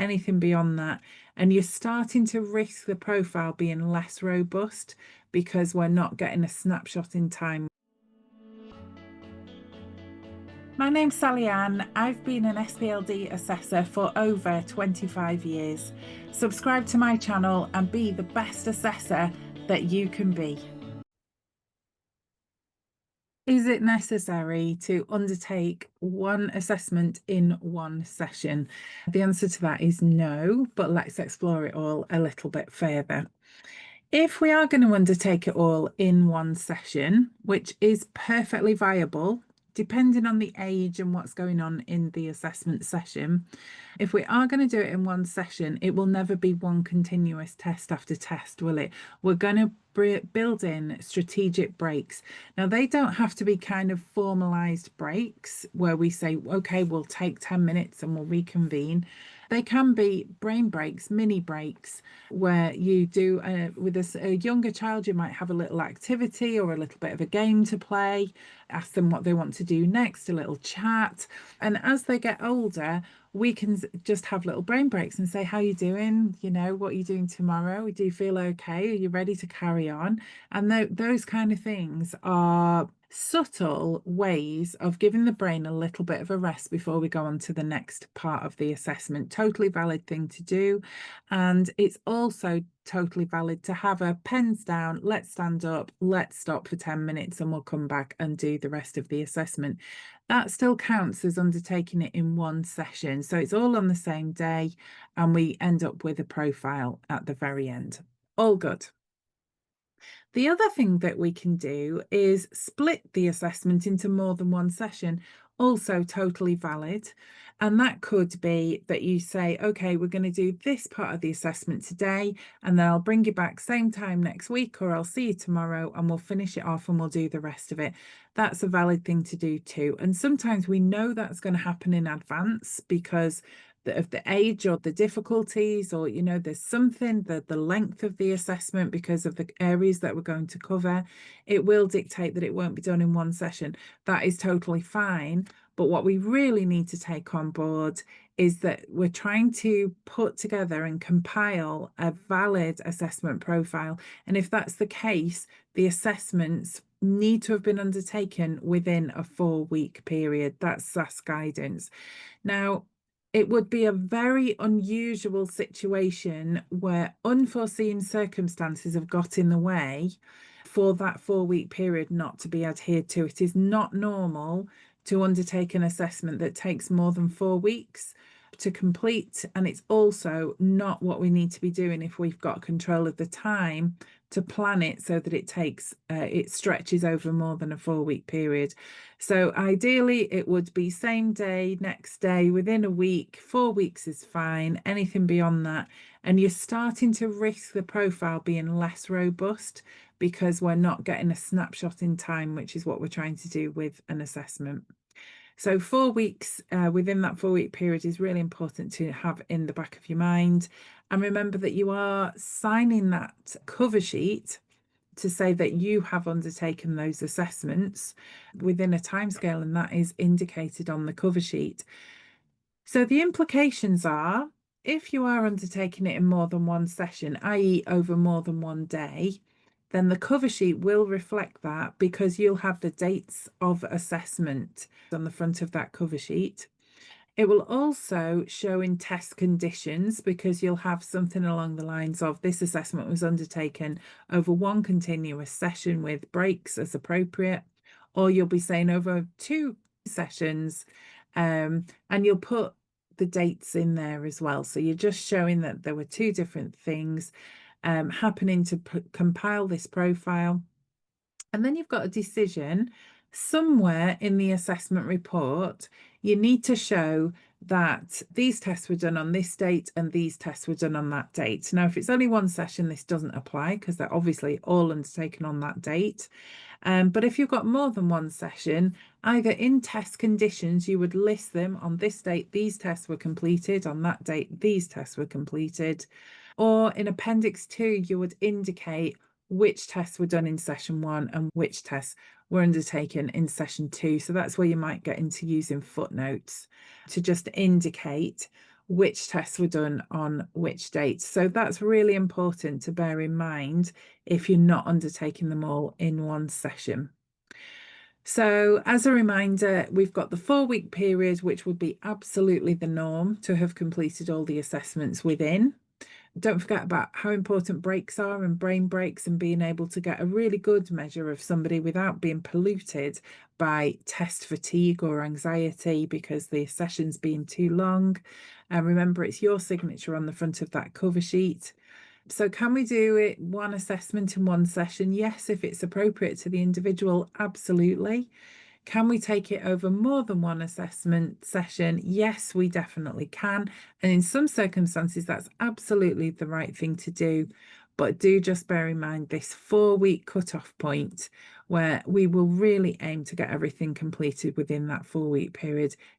anything beyond that, and you're starting to risk the profile being less robust because we're not getting a snapshot in time. My name's Sally Ann. I've been an SpLD assessor for over 25 years. Subscribe to my channel and be the best assessor that you can be. Is it necessary to undertake one assessment in one session? The answer to that is no, but let's explore it all a little bit further. If we are going to undertake it all in one session, which is perfectly viable, depending on the age and what's going on in the assessment session, if we are going to do it in one session, it will never be one continuous test after test, will it? We're going to build in strategic breaks. Now, they don't have to be kind of formalized breaks where we say, okay, we'll take 10 minutes and we'll reconvene. They can be brain breaks, mini breaks, where you do, with a younger child, you might have a little activity or a little bit of a game to play, ask them what they want to do next, a little chat. And as they get older, we can just have little brain breaks and say, how are you doing? You know, what are you doing tomorrow? Do you feel okay? Are you ready to carry on? And those kind of things are subtle ways of giving the brain a little bit of a rest before we go on to the next part of the assessment. Totally valid thing to do. And it's also totally valid to have a pens down, let's stand up, let's stop for 10 minutes and we'll come back and do the rest of the assessment. That still counts as undertaking it in one session. So it's all on the same day and we end up with a profile at the very end. All good. The other thing that we can do is split the assessment into more than one session, also totally valid. And that could be that you say, okay, we're going to do this part of the assessment today, and then I'll bring you back same time next week, or I'll see you tomorrow and we'll finish it off and we'll do the rest of it. That's a valid thing to do too. And sometimes we know that's going to happen in advance because of the age or the difficulties, or you know, there's something, the length of the assessment because of the areas that we're going to cover, it will dictate that it won't be done in one session. That is totally fine. But what we really need to take on board is that we're trying to put together and compile a valid assessment profile. And if that's the case, the assessments need to have been undertaken within a 4-week period. That's SASC guidance. Now, it would be a very unusual situation where unforeseen circumstances have got in the way for that 4-week period not to be adhered to. It is not normal to undertake an assessment that takes more than 4 weeks to complete, and it's also not what we need to be doing if we've got control of the time to plan it so that it stretches over more than a 4-week period. So ideally it would be same day, next day, within a week. 4 weeks is fine. Anything beyond that, and you're starting to risk the profile being less robust because we're not getting a snapshot in time, which is what we're trying to do with an assessment. So 4 weeks within that 4-week period is really important to have in the back of your mind. And remember that you are signing that cover sheet to say that you have undertaken those assessments within a timescale, and that is indicated on the cover sheet. So the implications are, if you are undertaking it in more than one session, i.e. over more than one day, then the cover sheet will reflect that because you'll have the dates of assessment on the front of that cover sheet. It will also show in test conditions because you'll have something along the lines of this assessment was undertaken over one continuous session with breaks as appropriate, or you'll be saying over 2 sessions, and you'll put the dates in there as well. So you're just showing that there were 2 different things happening to compile this profile. And then you've got a decision somewhere in the assessment report. You need to show that these tests were done on this date and these tests were done on that date. Now, if it's only one session, this doesn't apply because they're obviously all undertaken on that date. But if you've got more than one session, either in test conditions, you would list them on this date, these tests were completed, on that date, these tests were completed. Or in Appendix 2, you would indicate which tests were done in session 1 and which tests were undertaken in session 2. So that's where you might get into using footnotes to just indicate which tests were done on which dates. So that's really important to bear in mind if you're not undertaking them all in one session. So as a reminder, we've got the 4-week period, which would be absolutely the norm to have completed all the assessments within. Don't forget about how important breaks are and brain breaks, and being able to get a really good measure of somebody without being polluted by test fatigue or anxiety because the session's been too long. And remember, it's your signature on the front of that cover sheet. So can we do it one assessment in one session? Yes, if it's appropriate to the individual, absolutely. Can we take it over more than one assessment session? Yes, we definitely can. And in some circumstances, that's absolutely the right thing to do. But do just bear in mind this 4-week cutoff point where we will really aim to get everything completed within that 4-week period.